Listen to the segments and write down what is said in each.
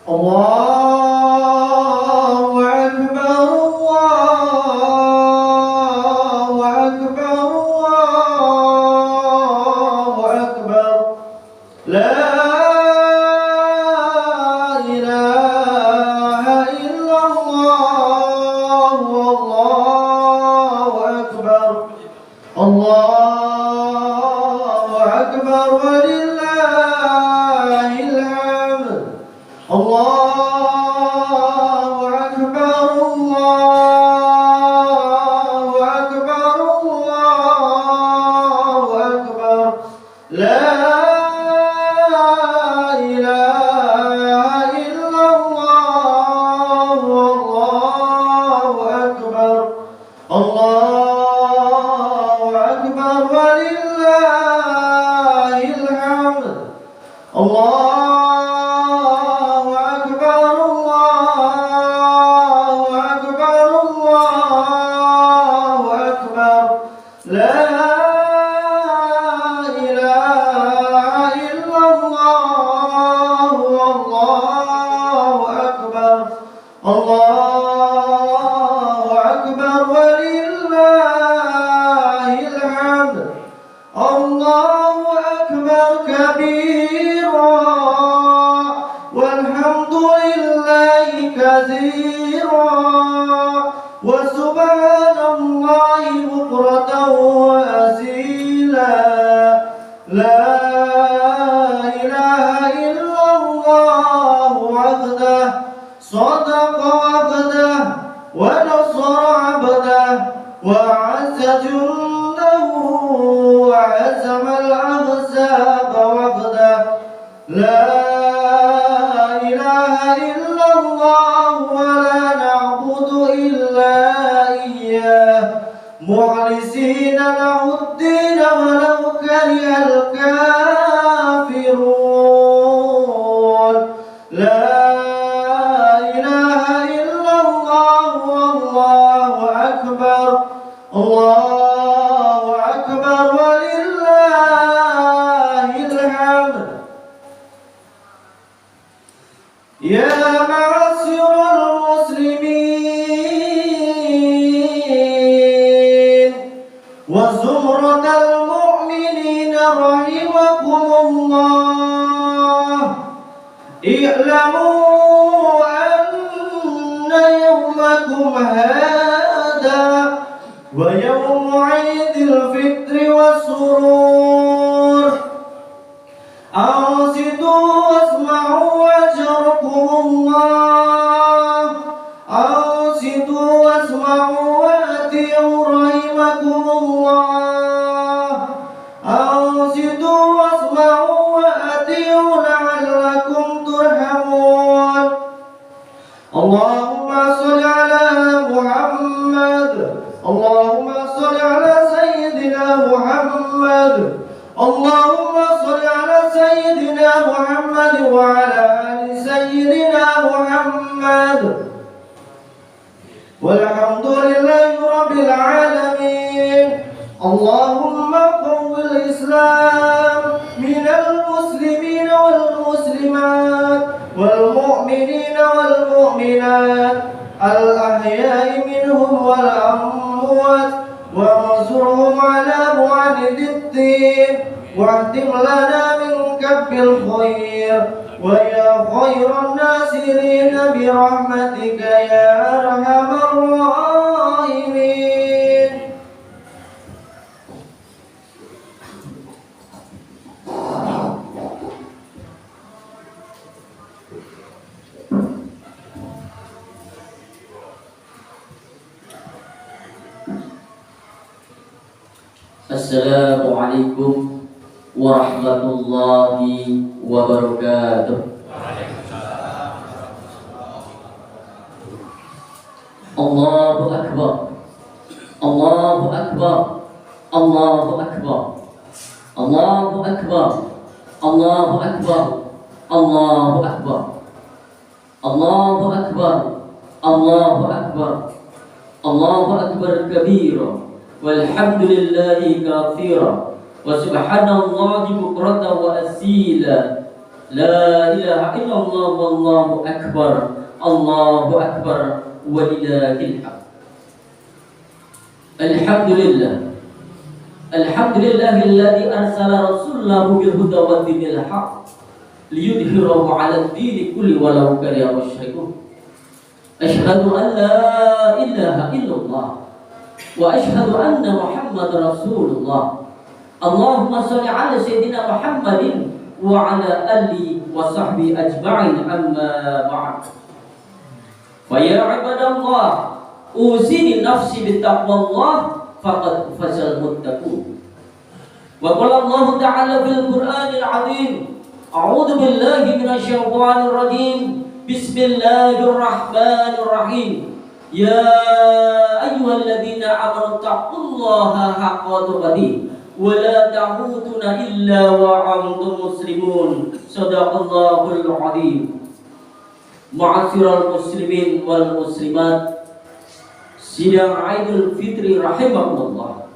الله أكبر الله أكبر الله أكبر لا إله إلا الله والله أكبر الله أكبر ولله الحمد الله أكبر الله أكبر الله أكبر لا إله إلا الله والله أكبر الله أكبر ولله الحمد الله أكبر الله أكبر الله أكبر لا إله إلا الله والله أكبر الله أكبر ولله الحمد الله أكبر كبيرا والحمد لله كثيرا وسبحان الله بكرة وأصيلا لا إله إلا الله وحده صدق وحده ونصر عبده وأعز جنده وعزم الأحزاب وحده لا إله إلا الله ولا نعبد إلا إياه مخلصين له الدين ولو كره الكافرون لا إله إلا الله والله أكبر الله أكبر ولله الحمد يا معشر المسلمين وزمرة المؤمنين رحمكم الله اعلموا أن يومكم هذا ويوم عيد الفطر والسرور أنصتوا واسمعوا أجركم الله أنصتوا واسمعوا وأطيعوا رحمكم الله أنصتوا واسمعوا وأطيعوا لعلكم ترحمون اللهم صل على محمد اللهم صل على سيدنا محمد اللهم صل على سيدنا محمد وعلى آل سيدنا محمد والحمد لله رب العالمين اللهم قو الإسلام من المسلمين والمسلمات والمؤمنين والمؤمنات الأحياء منهم والأموات وانصرهم على معاند الدين واهدم لنا منك بالخير ويا خير الناصرين برحمتك يا أرحم الراحمين. Assalamualaikum warahmatullahi wabarakatuh. Allahu Akbar, Allahu Akbar, Allahu Akbar, Allahu Akbar, Allahu Akbar, Allahu Akbar, Allahu Akbar, Allahu Akbar, Allahu Akbar kabira. Walhamdulillahi kathira wa subhanallahi bukratan wa asila La ilaha illallah wallahu akbar. Allahu akbar walillahil hamd. Alhamdulillah. Alhamdulillahilladzi arsala rasulahu bil huda wa dinil haqq liyudhhirahu 'ala ad-dini kulli walau kariha musyrikun. Asyhadu an la ilaha illallah wa asyhadu anna Muhammadar Rasulullah. Allahumma shalli 'ala sayyidina Muhammadin wa 'ala alihi wa sahbihi ajma'in, amma ba'd. Fa ya 'ibadallah, usini nafsi bittaqwallah faqad fazal muttaqun. Wa qala Allah ta'ala fil Qur'anil 'azim, a'udzu billahi minasyaitonir rajim. Bismillahirrahmanirrahim. Ya ayyuhalladzina amanu taqullaha haqqa tuqatih wa la tamutunna illa wa antum muslimun. Shadaqallahul 'azim. Ma'asyiral muslimin wal muslimat, sidang Idul Fitri rahimakumullah.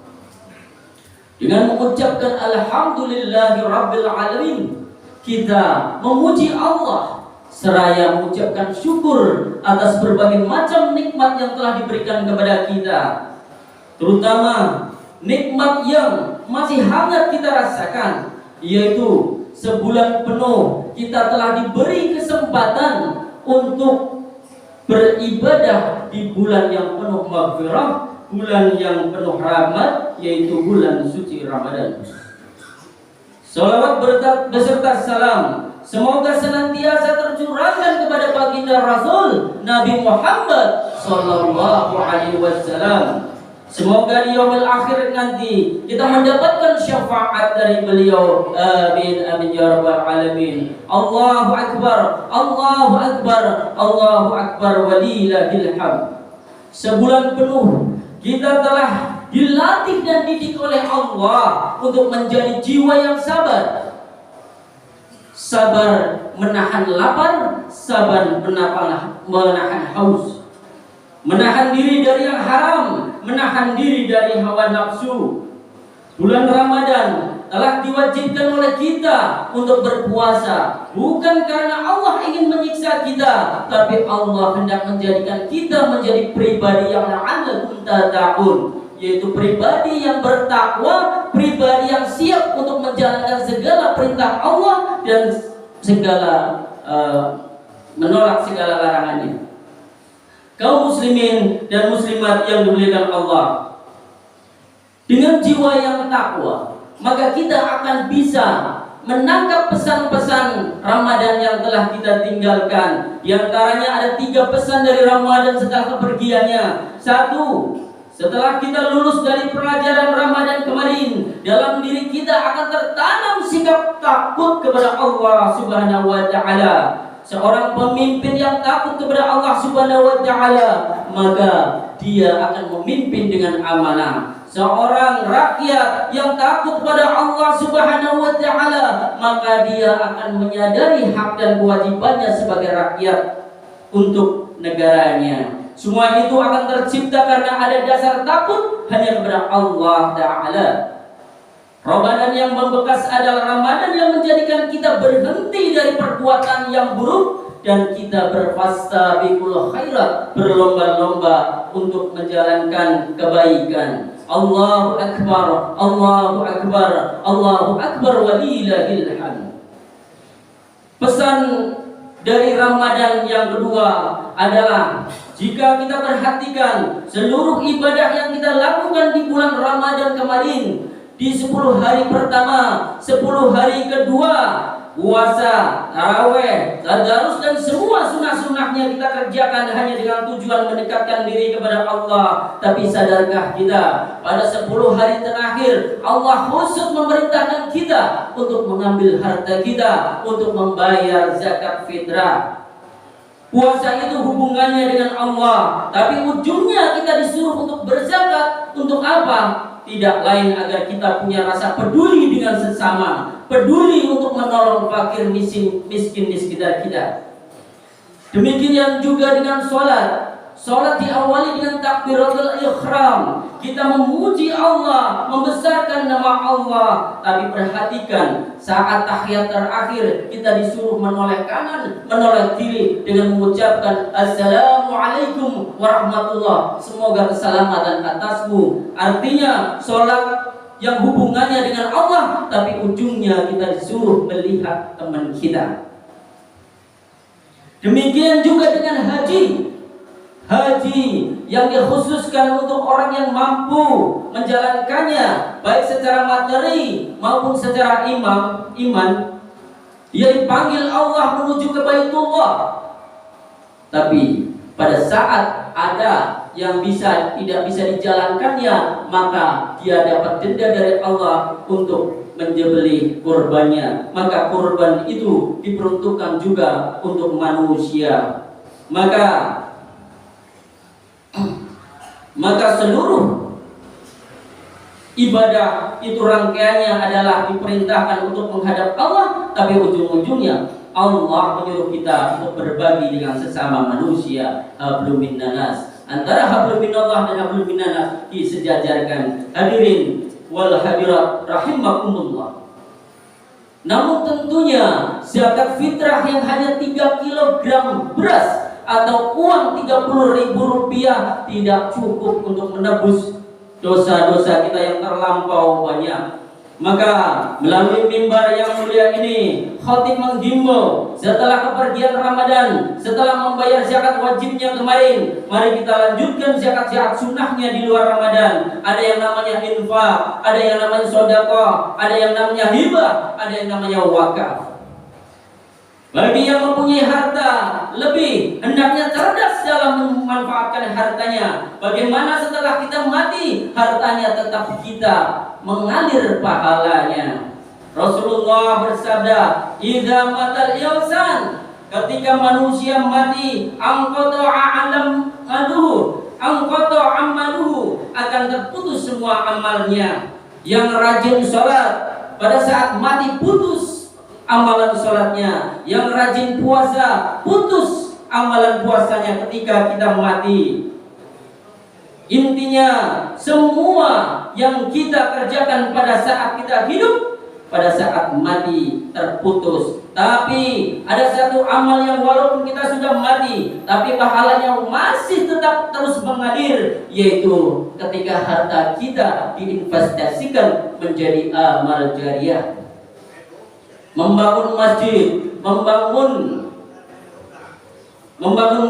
Dengan mengucapkan alhamdulillahi rabbil alamin, kita memuji Allah seraya mengucapkan syukur atas berbagai macam nikmat yang telah diberikan kepada kita, terutama nikmat yang masih hangat kita rasakan, yaitu sebulan penuh kita telah diberi kesempatan untuk beribadah di bulan yang penuh maghfirah, bulan yang penuh rahmat, yaitu bulan suci Ramadan. Salawat beserta salam semoga senantiasa tercurahkan kepada baginda Rasul Nabi Muhammad sallallahu alaihi wasallam. Semoga di yaumil akhir nanti kita mendapatkan syafaat dari beliau. Amin amin ya rabbal alamin. Allahu akbar, Allahu akbar, Allahu akbar walillahil hamd. Sebulan penuh kita telah dilatih dan dididik oleh Allah untuk menjadi jiwa yang sabar. Sabar menahan lapar, sabar menahan haus, menahan diri dari yang haram, menahan diri dari hawa nafsu. Bulan Ramadan telah diwajibkan oleh kita untuk berpuasa, bukan karena Allah ingin menyiksa kita, tapi Allah hendak menjadikan kita menjadi pribadi yang la'allakum tattaqun, yaitu pribadi yang bertakwa, pribadi yang siap untuk menjalankan segala perintah Allah dan menolak segala larangannya. Kaum muslimin dan muslimat yang dimuliakan Allah, dengan jiwa yang takwa, maka kita akan bisa menangkap pesan-pesan Ramadan yang telah kita tinggalkan. Di antaranya ada 3 pesan dari Ramadan setelah kepergiannya. 1, setelah kita lulus dari pelajaran Ramadan kemarin, dalam diri kita akan tertanam sikap takut kepada Allah Subhanahu wa taala. Seorang pemimpin yang takut kepada Allah Subhanahu wa taala, maka dia akan memimpin dengan amanah. Seorang rakyat yang takut kepada Allah Subhanahu wa taala, maka dia akan menyadari hak dan kewajibannya sebagai rakyat untuk negaranya. Semua itu akan tercipta karena ada dasar takut hanya kepada Allah Ta'ala. Ramadan yang membekas adalah Ramadan yang menjadikan kita berhenti dari perbuatan yang buruk dan kita berfastabiqul khairat, berlomba-lomba untuk menjalankan kebaikan. Allahu akbar, Allahu akbar, Allahu akbar walillahil hamd. Pesan dari Ramadan yang kedua adalah, jika kita perhatikan seluruh ibadah yang kita lakukan di bulan Ramadan kemarin, di 10 hari pertama, 10 hari kedua, puasa, taraweh, tadarus dan semua sunnah-sunnahnya kita kerjakan hanya dengan tujuan mendekatkan diri kepada Allah. Tapi sadarkah kita, pada 10 hari terakhir Allah khusus memerintahkan kita untuk mengambil harta kita untuk membayar zakat fitrah. Puasa itu hubungannya dengan Allah, tapi ujungnya kita disuruh untuk berzakat. Untuk apa? Tidak lain agar kita punya rasa peduli dengan sesama, peduli untuk menolong fakir miskin di sekitar kita. Demikian juga dengan sholat. Salat diawali dengan takbiratul ihram. Kita memuji Allah, membesarkan nama Allah. Tapi perhatikan, saat tahiyat terakhir kita disuruh menoleh kanan, menoleh kiri dengan mengucapkan Assalamualaikum warahmatullah. Semoga keselamatan atasmu. Artinya salat yang hubungannya dengan Allah, tapi ujungnya kita disuruh melihat teman kita. Demikian juga dengan haji. Haji yang dikhususkan untuk orang yang mampu menjalankannya, baik secara materi maupun secara iman. Dia dipanggil Allah menuju ke Baitullah. Tapi pada saat ada yang tidak bisa dijalankannya, maka dia dapat denda dari Allah untuk menjebeli kurbannya. Maka kurban itu diperuntukkan juga untuk manusia. Maka seluruh ibadah itu rangkaiannya adalah diperintahkan untuk menghadap Allah, tapi ujung-ujungnya Allah menyuruh kita untuk berbagi dengan sesama manusia. Hablum minnanas, antara hablum minallah dan hablum minnanas disejajarkan. Hadirin wal hadirat rahimakumullah. Namun tentunya zakat fitrah yang hanya 3 kilogram beras atau uang 30.000 rupiah tidak cukup untuk menebus dosa-dosa kita yang terlampau banyak. Maka melalui mimbar yang mulia ini, khatib menghimbau setelah kepergian Ramadan, setelah membayar zakat wajibnya kemarin, mari kita lanjutkan zakat sunnahnya di luar Ramadan. Ada yang namanya infak, ada yang namanya sedekah, ada yang namanya hibah, ada yang namanya wakaf. Bagi yang mempunyai harta lebih, hendaknya cerdas dalam memanfaatkan hartanya. Bagaimana setelah kita mati, hartanya tetap kita mengalir pahalanya. Rasulullah bersabda, "Idza matal insan," ketika manusia mati, amaluhu, akan terputus semua amalnya. Yang rajin sholat pada saat mati putus amalan sholatnya, yang rajin puasa putus amalan puasanya ketika kita mati. Intinya semua yang kita kerjakan pada saat kita hidup, pada saat mati terputus. Tapi ada satu amal yang walaupun kita sudah mati, tapi pahalanya masih tetap terus mengalir, yaitu ketika harta kita diinvestasikan menjadi amal jariah. Membangun masjid, membangun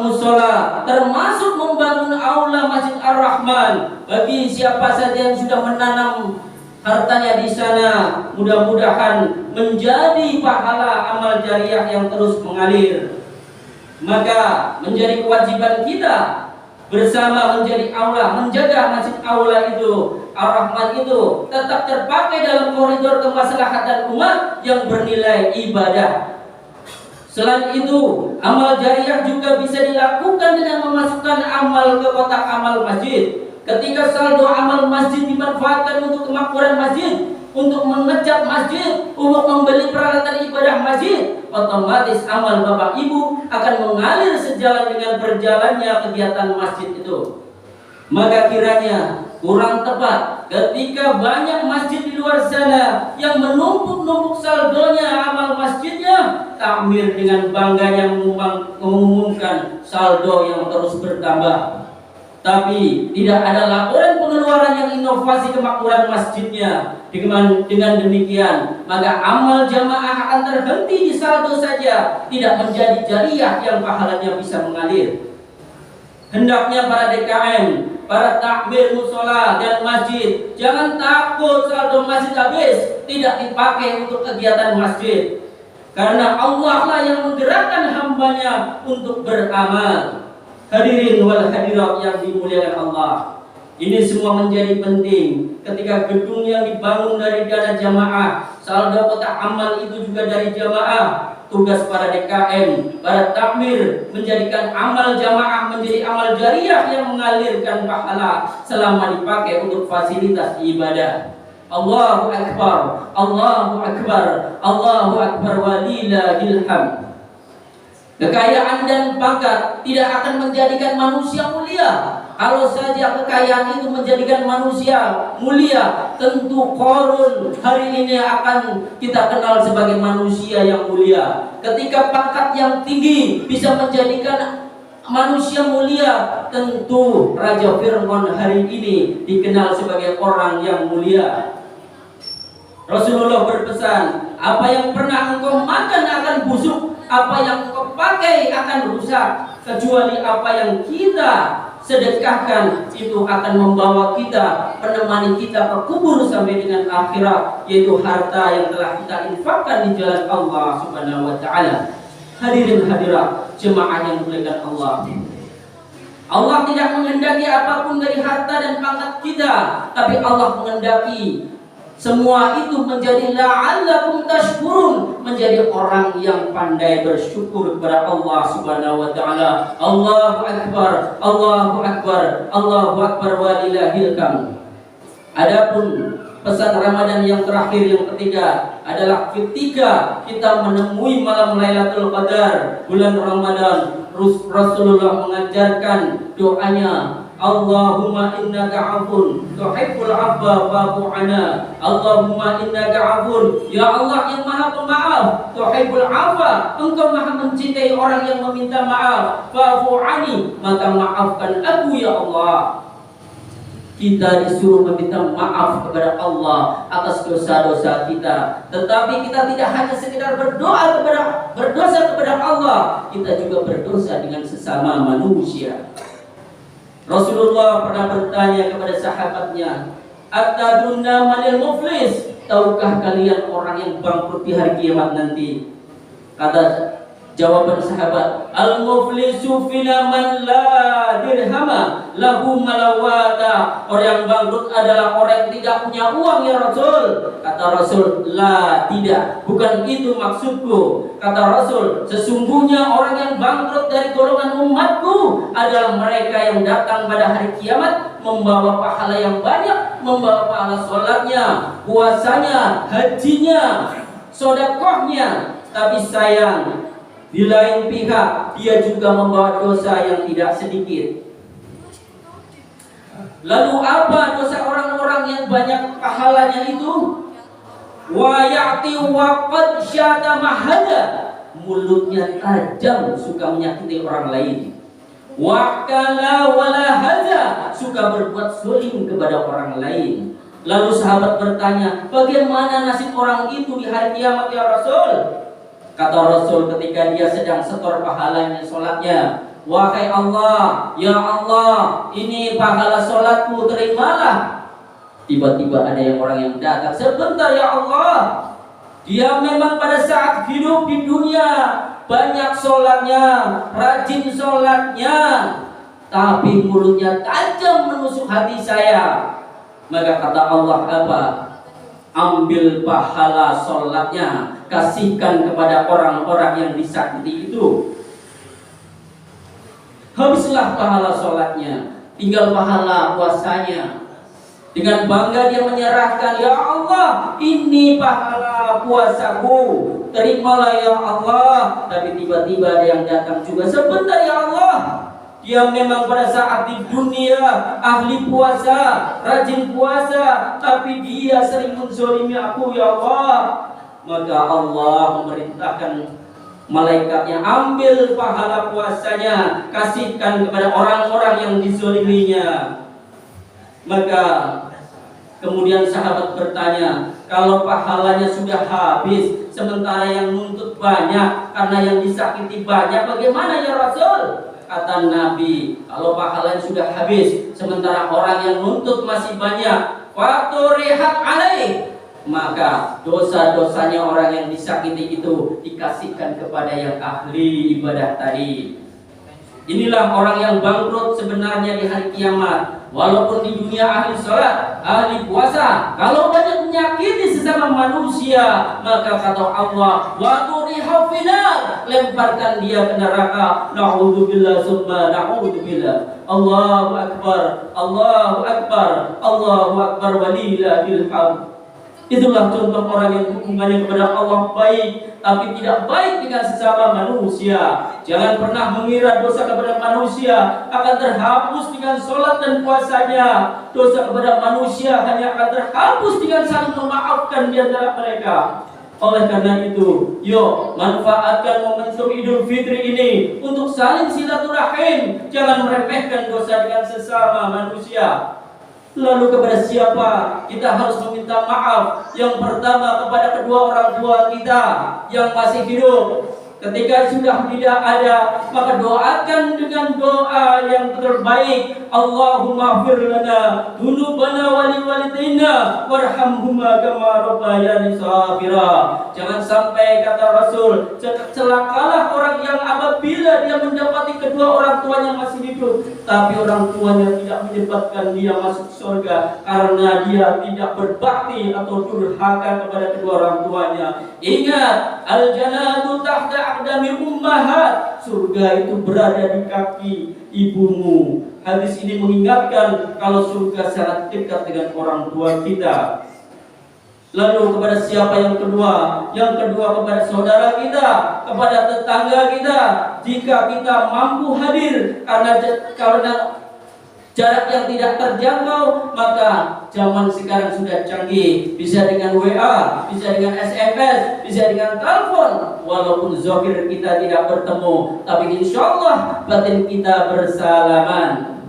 musola, termasuk membangun aula Masjid Ar-Rahman. Bagi siapa saja yang sudah menanam hartanya di sana, mudah-mudahan menjadi pahala amal jariah yang terus mengalir. Maka menjadi kewajiban kita bersama menjadi aula, menjaga masjid aula itu, Ar-Rahman itu tetap terpakai dalam koridor kemaslahatan umat yang bernilai ibadah. Selain itu, amal jariah juga bisa dilakukan dengan memasukkan amal ke kotak amal masjid. Ketika saldo amal masjid dimanfaatkan untuk kemakmuran masjid, untuk mengecat masjid, untuk membeli peralatan ibadah masjid, otomatis amal bapak ibu akan mengalir sejalan dengan berjalannya kegiatan masjid itu. Maka kiranya kurang tepat ketika banyak masjid di luar sana yang menumpuk-numpuk saldonya amal masjidnya, takmir dengan bangganya mengumumkan saldo yang terus bertambah, tapi tidak ada laporan pengeluaran yang inovasi kemakmuran masjidnya. Dengan demikian, maka amal jamaah akan terhenti di saldo saja, tidak menjadi jariah yang pahalanya bisa mengalir. Hendaknya para DKM, para takmir musola dan masjid, jangan takut saldo masjid habis tidak dipakai untuk kegiatan masjid, karena Allah lah yang menggerakkan hambanya untuk beramal. Hadirin wal hadirat yang dimuliakan Allah, ini semua menjadi penting ketika gedung yang dibangun dari dana jamaah, saldo kotak amal itu juga dari jamaah. Tugas para DKM, para takmir menjadikan amal jamaah menjadi amal jariah yang mengalirkan pahala selama dipakai untuk fasilitas ibadah. Allahu Akbar, Allahu Akbar, Allahu Akbar walillahil hamd. Kekayaan dan pangkat tidak akan menjadikan manusia mulia. Kalau saja kekayaan itu menjadikan manusia mulia, tentu Qarun hari ini akan kita kenal sebagai manusia yang mulia. Ketika pangkat yang tinggi bisa menjadikan manusia mulia, tentu Raja Fir'aun hari ini dikenal sebagai orang yang mulia. Rasulullah berpesan, apa yang pernah engkau makan akan busuk, apa yang engkau pakai akan rusak, kecuali apa yang kita sedekahkan itu akan membawa kita, menemani kita ke kubur sampai dengan akhirat, yaitu harta yang telah kita infakkan di jalan Allah Subhanahu wa taala. Hadirin hadirat jemaah yang dimuliakan Allah. Allah tidak menghendaki apapun dari harta dan pangkat kita, tapi Allah menghendaki semua itu menjadi la'allakum tashkurun, menjadi orang yang pandai bersyukur kepada Allah Subhanahu wa taala. Allahu akbar, Allahu akbar, Allahu akbar walillahil hamd. Adapun pesan Ramadan yang terakhir yang ketiga adalah ketika kita menemui malam Lailatul Qadar, bulan Ramadan, Rasulullah mengajarkan doanya, Allahumma innaka afun tuhibbul afwa fa'fu anna. Allahumma innaka afun, ya Allah yang maha pemaaf, tuhibbul afwa, engkau maha mencintai orang yang meminta maaf, fa'fu anni, maka maafkan aku ya Allah. Kita disuruh meminta maaf kepada Allah atas dosa-dosa kita, tetapi kita tidak hanya sekedar berdosa kepada Allah, kita juga berdosa dengan sesama manusia. Rasulullah pernah bertanya kepada sahabatnya, Atadunna manil muflis? Tahukah kalian orang yang bangkrut di hari kiamat nanti? Kata jawaban sahabat, Al-muflisu fina man la dirhama lahu malawata. Orang yang bangkrut adalah orang yang tidak punya uang ya Rasul. Kata Rasul, la, tidak, bukan itu maksudku. Kata Rasul, sesungguhnya orang yang bangkrut dari golongan umatku adalah mereka yang datang pada hari kiamat membawa pahala yang banyak, membawa pahala sholatnya, puasanya, hajinya, sedekahnya, tapi sayang, di lain pihak dia juga membawa dosa yang tidak sedikit. Lalu apa dosa orang-orang yang banyak pahalanya itu? Wa ya'ti wa qad syatama hada, mulutnya tajam, suka menyakiti orang lain. Wa kala wala hada, suka berbuat zalim kepada orang lain. Lalu sahabat bertanya, bagaimana nasib orang itu di hari kiamat ya Rasul? Kata Rasul ketika dia sedang setor pahalanya sholatnya, wahai Allah, ya Allah, ini pahala sholatku, terimalah. Tiba-tiba ada orang yang datang, sebentar ya Allah, dia memang pada saat hidup di dunia banyak sholatnya, rajin sholatnya, tapi mulutnya tajam menusuk hati saya. Maka kata Allah apa? Ambil pahala sholatnya, kasihkan kepada orang-orang yang disakiti itu. Habislah pahala sholatnya, tinggal pahala puasanya. Dengan bangga dia menyerahkan, ya Allah, ini pahala puasaku, terimalah ya Allah. Tapi tiba-tiba ada yang datang juga, sebentar ya Allah, dia memang pada saat di dunia ahli puasa, rajin puasa, tapi dia sering menzalimi aku ya Allah. Maka Allah memerintahkan malaikatnya, ambil pahala puasanya, kasihkan kepada orang-orang yang dizaliminya. Maka kemudian sahabat bertanya, kalau pahalanya sudah habis, sementara yang nuntut banyak, karena yang disakiti banyak, bagaimana ya Rasul? Kata Nabi, kalau pahalanya sudah habis, sementara orang yang nuntut masih banyak, faturihat alaih, maka dosa-dosanya orang yang disakiti itu dikasihkan kepada yang ahli ibadah tadi. Inilah orang yang bangkrut sebenarnya di hari kiamat. Walaupun di dunia ahli sholat, ahli puasa, kalau banyak menyakiti sesama manusia, maka kata Allah, wa turiha finar, lemparkan dia ke neraka. Na'udzubillah summa na'udzubillah. Allahu akbar, Allahu akbar, Allahu akbar walillahil hamd. Itulah contoh orang yang hubungannya kepada Allah baik, tapi tidak baik dengan sesama manusia. Jangan pernah mengira dosa kepada manusia akan terhapus dengan sholat dan puasanya. Dosa kepada manusia hanya akan terhapus dengan saling memaafkan di antara mereka. Oleh karena itu, yuk manfaatkan momentum Idul Fitri ini untuk saling silaturahim. Jangan meremehkan dosa dengan sesama manusia. Lalu kepada siapa kita harus meminta maaf? Yang pertama kepada kedua orang tua kita yang masih hidup. Ketika sudah tidak ada, maka doakan dengan doa yang terbaik. Allahumma fir lana dzunubana wa liwalidayna warhamhuma kama rabbayani shaghira. Jangan sampai kata Rasul, celakalah orang yang apabila dia mendapati kedua orang tuanya masih hidup, tapi orang tuanya tidak menyebabkan dia masuk surga karena dia tidak berbakti atau durhaka kepada kedua orang tuanya. Ingat, al-jannatu tahta aqdami ummahat. Surga itu berada di kaki ibumu. Hadis ini mengingatkan kalau surga sangat dekat dengan orang tua kita. Lalu kepada siapa yang kedua? Yang kedua kepada saudara kita, kepada tetangga kita. Jika kita mampu hadir karena jarak yang tidak terjangkau, maka zaman sekarang sudah canggih. Bisa dengan WA, bisa dengan SMS, bisa dengan telepon. Walaupun zahir kita tidak bertemu, tapi insya Allah batin kita bersalaman.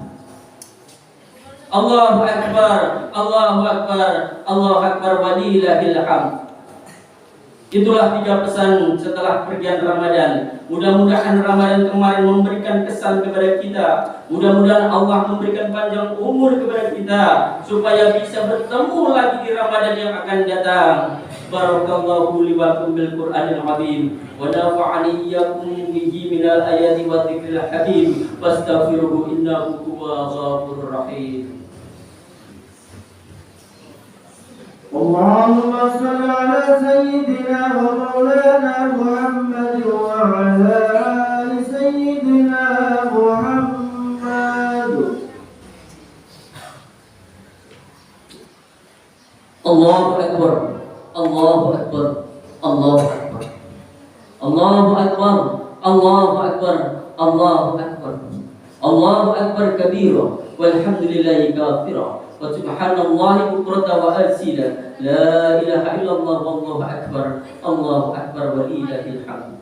Allahu Akbar, Allahu Akbar, Allahu Akbar, walillahil hamd. Itulah 3 pesan setelah pergian Ramadan. Mudah-mudahan Ramadan kemarin memberikan kesan kepada kita. Mudah-mudahan Allah memberikan panjang umur kepada kita supaya bisa bertemu lagi di Ramadan yang akan datang. Barakallahu li wa lakum bil Qur'anil azim wa nafa'ani iyyakum bihi minal ayati wa dzikril hakim. Fastaghfiruhu innahu huwal ghafurur rahim. اللهم صل على سيدنا ومولانا محمد وعلى آل سيدنا محمد. Allahu Akbar, Allahu Akbar, Allahu Akbar, Allahu Akbar, Allahu Akbar, Allahu Akbar, Allahu Akbar kabira, walhamdulillahi katsira. Wa subhanallahi bukratan wa asila. La ilaha illallah wallahu akbar. Allahu akbar wa lillahil hamd.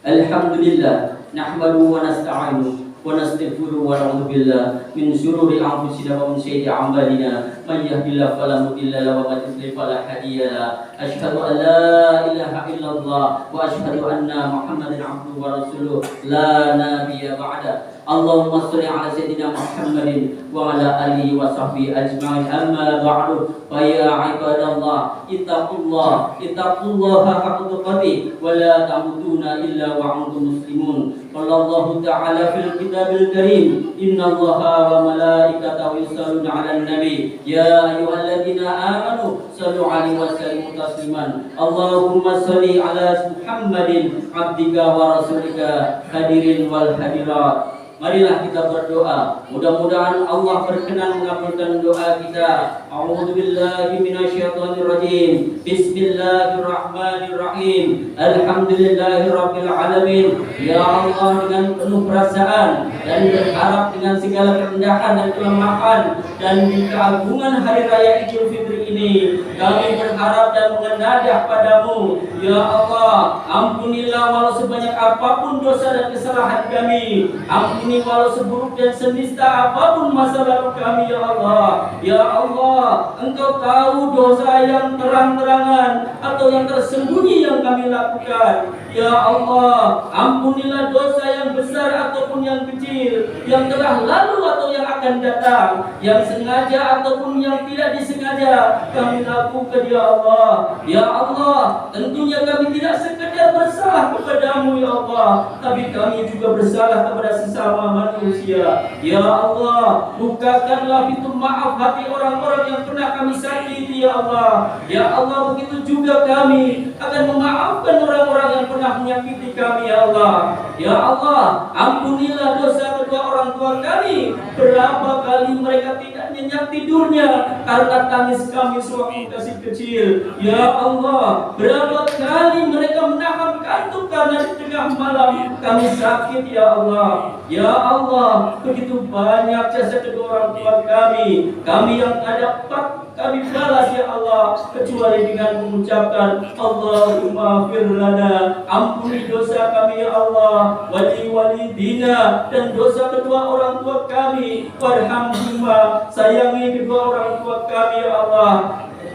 Alhamdulillah nahmaduhu wa nasta'inuhu wa nastaghfiruhu wa na'udzu billah min shururi anfusina wa min sayyiati a'malina. Man yahdihillahu fala mudilla lahu wa man yudlil fala hadiya lahu. Asyhadu an la ilaha illallah wa asyhadu anna Muhammadan 'abduhu wa rasuluh la nabiyya ba'da. Allahumma shalli ala sayyidina Muhammadin wa ala alihi wa sahbihi ajma'in. Amma ba'du, fa ya ibadallah ittaqullaha haqqa tuqatih wa la tamutunna illa wa antum muslimun. Qala Allah ta'ala fil kitabil karim, innallaha wa malaikatahu yusalluna 'alan nabi ya ayyuhalladzina amanu sallu 'alaihi wa sallimu tasliman. Allahumma shalli ala Muhammadin 'abdika wa rasulika hadirin wal hadirat. Marilah kita berdoa. Mudah-mudahan Allah berkenan mengabulkan doa kita. A'udzubillahi minasyaitonirrajim. Bismillahirrahmanirrahim. Alhamdulillahirabbil alamin. Ya Allah, dengan penuh perasaan dan berharap dengan segala kerendahan dan kelemahan dan di keagungan hari raya Idul Fitri ini, kami berharap dan mengenadah padamu. Ya Allah, ampunilah walau sebanyak apapun dosa dan kesalahan kami. Ampuni walau seburuk dan senista apapun masa lalu kami, ya Allah. Ya Allah, Engkau tahu dosa yang terang-terangan atau yang tersembunyi yang kami lakukan. Ya Allah, ampunilah dosa yang besar ataupun yang kecil, yang telah lalu atau yang akan datang, yang sengaja ataupun yang tidak disengaja kami lakukan, ya Allah. Ya Allah, tentunya kami tidak sekedar bersalah kepadamu, ya Allah, tapi kami juga bersalah kepada sesama manusia. Ya Allah, bukakanlah pintu maaf hati orang-orang yang pernah kami sakiti, ya Allah. Ya Allah, begitu juga kami akan memaafkan orang-orang yang pernah menyakiti kami, ya Allah. Ya Allah, ampunilah dosa kedua orang tua kami Berapa kali mereka tidak nyenyak tidurnya karena tangis kami sewaktu kasih kecil. Ya Allah, berapa kali mereka menahan kantuk karena di tengah malam kami sakit. Ya Allah, ya Allah, begitu banyak jasa kedua orang tua kami yang tak dapat kami balas ya Allah, kecuali dengan mengucapkan Allahumma firlana, ampuni dosa kami ya Allah, walidina, dan dosa kedua orang tua kami, warhamhuma, sayangi kedua orang tua kami ya Allah,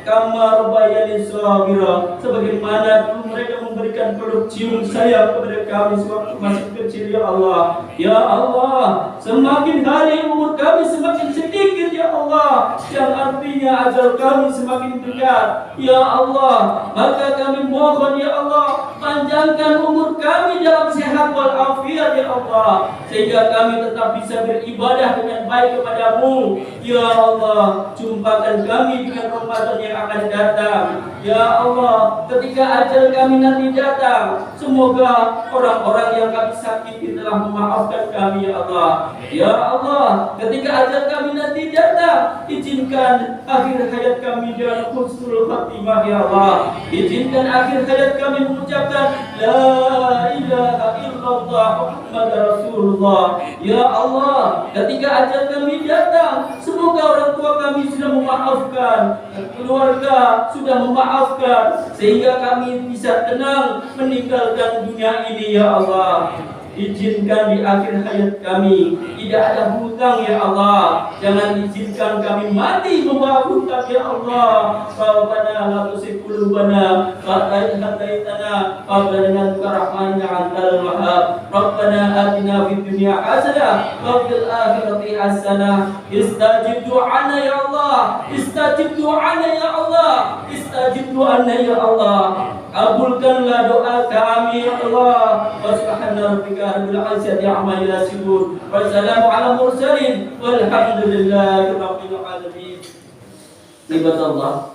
kama rabbayani shaghira, sebagaimana dulu mereka memberikan peluk cium sayang kepada kami sewaktu masih kecil ya Allah. Ya Allah, semakin hari umur kami semakin sedikit ya Allah, yang artinya ajal kami semakin dekat. Ya Allah, maka kami mohon ya Allah, panjangkan umur kami dalam sehat walafiat ya Allah, sehingga kami tetap bisa beribadah dengan baik kepadamu. Ya Allah, jumpakan kami dengan Ramadan yang akan datang. Ya Allah, ketika ajal kami nanti datang, semoga orang-orang yang kami sakiti telah memaafkan kami ya Allah. Ya Allah, ketika ajal kami nanti datang, izinkan akhir hayat kami dengan husnul khatimah ya Allah. Izinkan akhir hayat kami mengucapkan La ilaha illallah Muhammad Rasulullah. Ya Allah, ketika ajal kami datang, semoga orang tua kami sudah memaafkan, keluarga sudah memaafkan, sehingga kami bisa tenang meninggalkan dunia ini ya Allah. Izinkan di akhir hayat kami tidak ada hutang ya Allah. Jangan izinkan kami mati membawa hutang ya Allah. Rabbana la tuzigh qulubana ba'da idh hadaytana wa hab lana min rahmatika antal wahhab. Rabbana atina fid dunya hasanah wa fil akhirati hasanah. Istajib du'ana ya Allah. Istajib du'ana ya Allah. Istajib du'ana ya Allah. Kabulkanlah doa kami ya Allah. Wa subhana rabbika rabbil izzati amma yasifun. Wassalamu ala mursalin walhamdulillahi rabbil alamin. Ibadallah,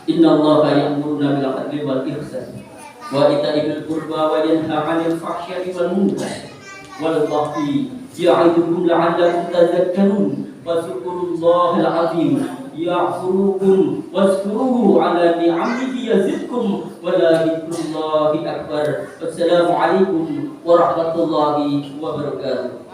innallaha ya'muruna bil 'adli wal ihsan wa ita'i bil qurba wa yanha 'anil fahsya'i wal munkar wal baghi ya'idukum la'allakum tadhakkarun. Fadhkurullahal 'azim ya'furukum wazkuruhu ala ni'amihi yazidkum wa la dzikrullahi akbar. Wassalamu alaikum warahmatullahi wabarakatuh.